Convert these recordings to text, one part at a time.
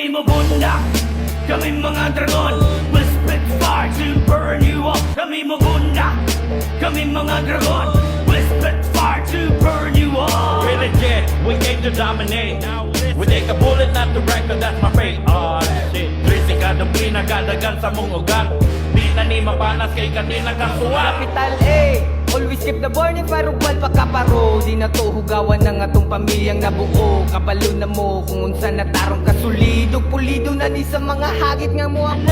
Kami mabunda, kami mga dragon. We'll spit fire to burn you up. Kami mabunda, kami mga dragon. We'll spit fire to burn you up. We're legit, we came to dominate. We take a bullet, not the record, that's my fate. Oh shit, Trisi ka ng pinagadagan sa mong ugat. Di na ni mapanas kay kanina kasuwat. Capital A, always keep the burning fire ug walpa ka paro. Di na to hugawan ng atong pamilyang nabuo. Kabalo na mo kung unsa na tarong kasulido. Pulido na ni sa mga hagit nga mo ang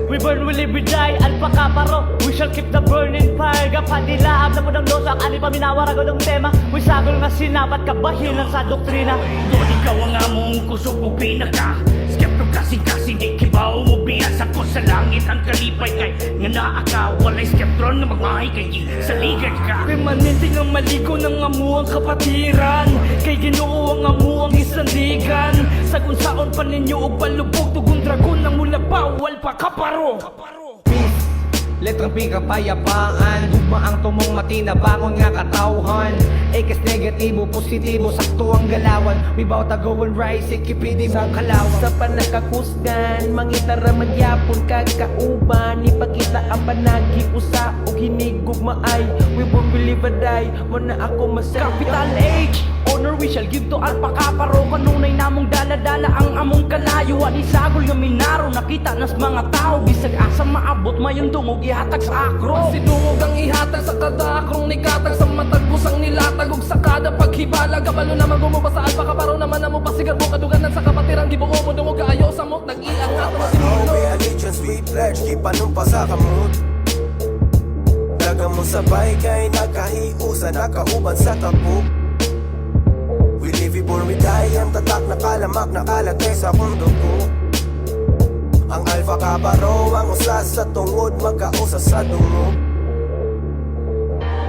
We burn, we live, we die, alpa kaparo. We shall keep the burning fire. Kapadilaab na po ng dosa, ang alipaminawarago ng tema. We sagol nga sinabat kabahilan sa doktrina. Doon ikaw ang among kusog mo pinaka. Skepto kasing-kasing di kibaw mo biyas ako sa langit ang kalipay kay nga naa ka. Walay skeptron na magmahay kay sa ligat ka. permanente nga maligo ng amuang kapatiran. Kay Ginoo ang amuang isandigan. Sa kung saon pa ninyo og palubog tugon dragon ng mula bawal pa kaparo. Peace, letrang pikapayapaan. Dugma ang tumong matinabangon nga katawhan. Ekes negatibo, positibo, sakto ang galawan. We bout to go and rise, ikipidi mo kalawan. Sa panakakusgan, mangitara magyapon kagkauban. Ipakita ang panagi usa o hinigog maay. We won't believe a die, wala ako masaya. Capital H, honor we shall give to alpa kaparo. Kanunay namong dala-dala ang among kalayuan. Isagol yung minaro, nakita nas mga tao. Bisag asa maabot, mayon dungog ihatag sa akro. Sidungog ang ihatag sa kada akrong nikatag. Sa matagpos ang nilatag ug sa kada paghibala. Kabalo naman gumuba sa alpa kaparo naman na mo pasigar mo. Kaduganan sa kapatirang gibuo mo dungog kaayo sa mot. Nag-iang nga mo sinulo. We allegiance, we pledge, ipanumpa sa kamot. Dagang mo sabay kay nakahiusa, nakauban sa tapo. We live before we die, ang tatak nakalamak, nakalagay sa kundugo. Ang alpha kaparo, ang usas sa tungod, magkausa sa dungo.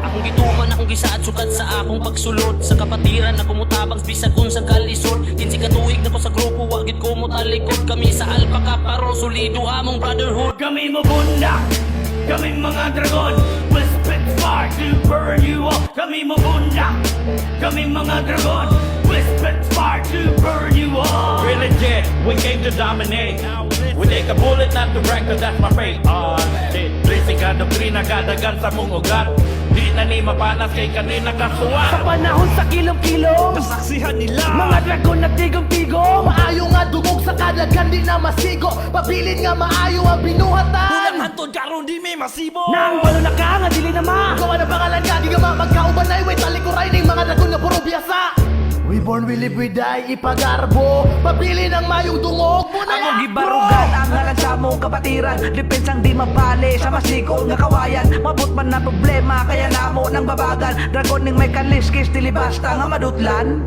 Akong gituman, akong gisaad sukad sa akong pagsulod. Sa kapatiran, ako mutabang bisag unsang kalisod. Kinsi katuig na ko sa grupo, wagit ko mo talikod. Kami sa alpa kaparo, solido among brotherhood. Kami mabunda, kami mga dragon. We'll spit fire to burn you up. Kami mabunda, kami mga dragon. We'll spit fire to burn you up. We're legit, we came to dominate. We take a bullet, not the record, that's my fate. Oh shit, Trisi ka ng pinagadagan sa mong ugat. Di na ni mapanas kay kanina kasuwat. Sa panahon sa kilom-kilom, Nasaksihan nila mga dragon nagtigom-tigom. Maayo nga dugog sa kadaghan di na masigo. Pabilin nga maayo ang binuhatan. hantod karon di may masibo. Nang walo na ka nga dili na ma. Gawa ng pangalan ka, di ka magkauban na iway. Talikuray ng mga dragon nga puro biyasa. We born, we live, we die, ipagarbo. Pabili ng mayong dungog mo na Ako gibarugan ang ngalan sa mong kapatiran. Depensang di mapali sa masikol nga kawayan. Mabot man na problema kaya namo nang babagan. Dragon ning may kaliskis dili basta nga madutlan.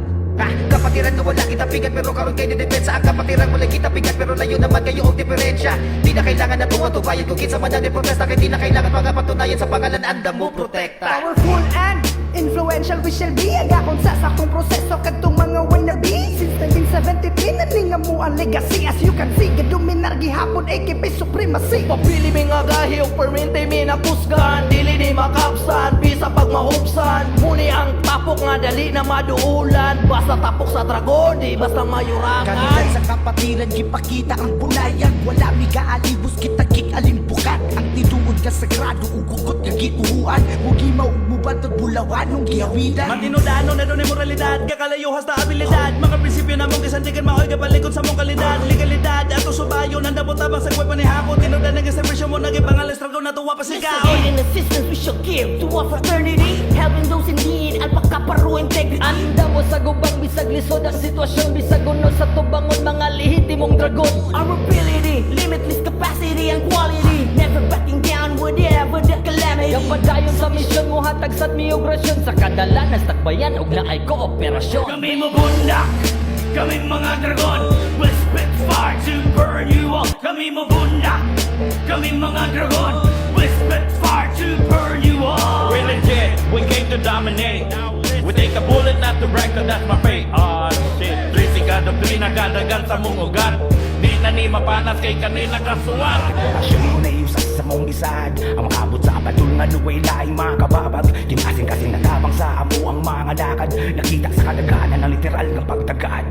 Kapatiran ko wala kita pigat pero karon kay depensa. Ang kapatiran wala kita pigat pero layo naman kayo ang diferensya. Di na kailangan na tuwatubayan kung kinsa man ang protesta. Kaya di na kailangan pagpatunayan sa pangalan anda mo protekta. Powerful and influential we shall be. Agakon sa sakong proseso kadtong mga wannabe. Since 1973 naninga mo ang legacy. As you can see, gaduminar gihapon AKP supremacy. Papili mi nga gahi o permente mi na pusgan. Dili ni makapsan, bisa pag mahupsan. Muni ang tapok nga dali na maduulan. Basta tapok sa dragon, di basta mayurangan. Kanilan sa kapatiran gipakita ang bunayan. Wala mi kaalibos kita kikalimpukan. Ang tinuod ka sagrado ugugot nga gituhuan. Hugi maugmuban tag bulawan nung gihawidan. Matinudano na doon yung moralidad. Kakalayo hasta abilidad. Mga prinsipyo na mong kasandigan maoy kapalikod sa mong kalidad. Legalidad ato subayo nandabot tabang sa kwepa ni hapon. Tinudan ng establishment mo naging pangalan struggle na tuwa pa sigaw. Aid and assistance we shall give to our fraternity. Helping those in need, alpakaparo integrity. Anda mo sa gubang bisag lisod ang sitwasyon. Bisag uno sa tubangon mga lehitimong dragon. Our ability, limitless capacity and quality. Never backing down whatever the calamity. Yang padayon sa misyon mo hatag sa migrasyon. Sa kadalan ng takbayan og naay kooperasyon. Kami mabunda, kami mga dragon. We'll spit fire to burn you up. Kami mabunda, kami mga dragon. We'll spit fire to burn you up. We're legit, we came to dominate. We take a bullet, not the record, that's my fate. Oh shit, Trisi ka ng pinagadagan sa mong ugat. Di na ni mapanas kay kanina kasuwat. Asyon mo na iusas sa mong gisad. Ang makabot sa abatul nga luway laing mga kababag. Di kasing natabang sa amo ang mga lakad. Nakita sa kadaganan ng literal ng pagtagad.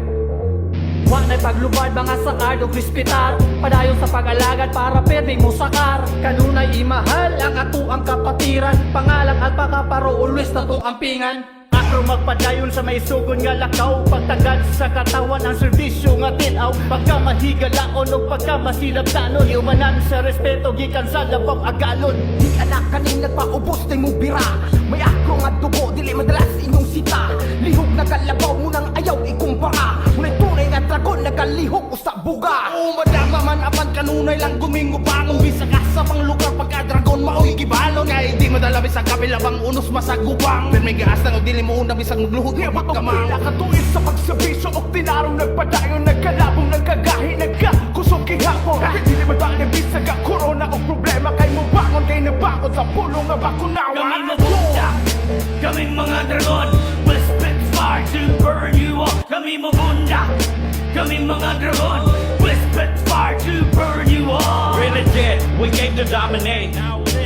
Wa na'y paglubad mga sakar o krispitar Padayon sa pag-alagad para pwede mo sakar Kanunay imahal ang ato ang kapatiran Pangalang alpaka paro always na to ampingan Akro magpadayon sa may sugon nga lakaw Pagtagad sa katawan ang serbisyo nga tinaw Pagka mahigalaon o pagka masilabtanon Iumanan sa respeto gikan sa labang agalon Di anak kanin nagpaubos na mo bira May akro nga dugo, dili madalas inyong sita Lihog na kalabaw mo nang ayaw ikumpara Ngunit tunay nga dragon nagalihog o sa buga O madama man apan kanunay lang gumingo bangon Bisa ka sa pang lugar pagka dragon mao'y gibalon Kaya di madala bisang kapilabang unos masagubang Pero may gaas lang o dili mo unang bisang magluhod Kaya magkamang Nakatuwid sa pagsabisyo o tinarong nagpadayon Nagkalabong nagkagahi nagkakusong kihapon Dili madali bisag ang corona o problema Kay mo bangon kay nabangon sa pulong nga bakunawan Kami mabunda, kaming mga dragon We'll spit fire to burn you up Kami mabunda, kaming mga dragon We'll spit fire to burn you up We're legit, we came to dominate.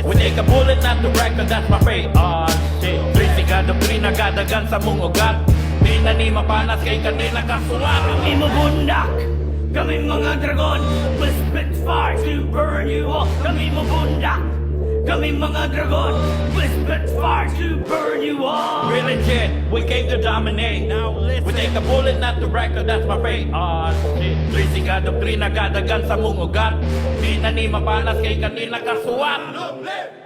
We take a bullet, not the record, that's my fate. Oh shit, Trisiga, doktrina, gadagan sa mong ugat. Di na ni mapanas kay kanila kasulat. Kami mabundak, kaming mga dragon We'll spit fire to burn you up Kami mabundak, kaming mga dragon We'll spit fire to burn you up We're legit, we came to dominate. We take a bullet, not the record, that's my fate. Oh shit, Trisiga, doktrina, gadagan sa mong ugat. Di na ni mapanas kay kanila kasulat.